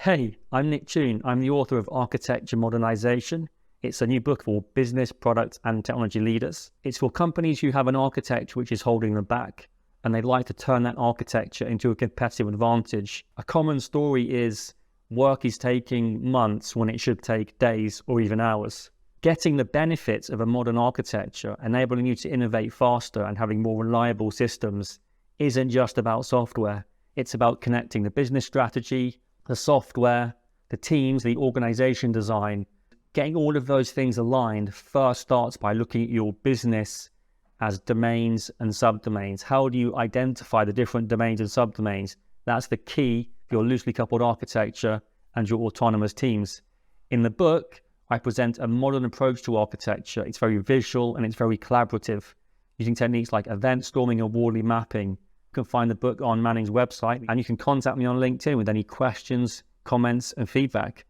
Hey, I'm Nick Toon. I'm the author of Architecture Modernization. It's a new book for business, product, and technology leaders. It's for companies who have an architecture which is holding them back, and they'd like to turn that architecture into a competitive advantage. A common story is work is taking months when it should take days or even hours. Getting the benefits of a modern architecture, enabling you to innovate faster and having more reliable systems, isn't just about software. It's about connecting the business strategy, the software, the teams, the organization design. Getting all of those things aligned first starts by looking at your business as domains and subdomains. How do you identify the different domains and subdomains? That's the key for your loosely coupled architecture and your autonomous teams. In the book, I present a modern approach to architecture. It's very visual and it's very collaborative, using techniques like event storming and Wall-E mapping. You can find the book on Manning's website, and you can contact me on LinkedIn with any questions, comments, and feedback.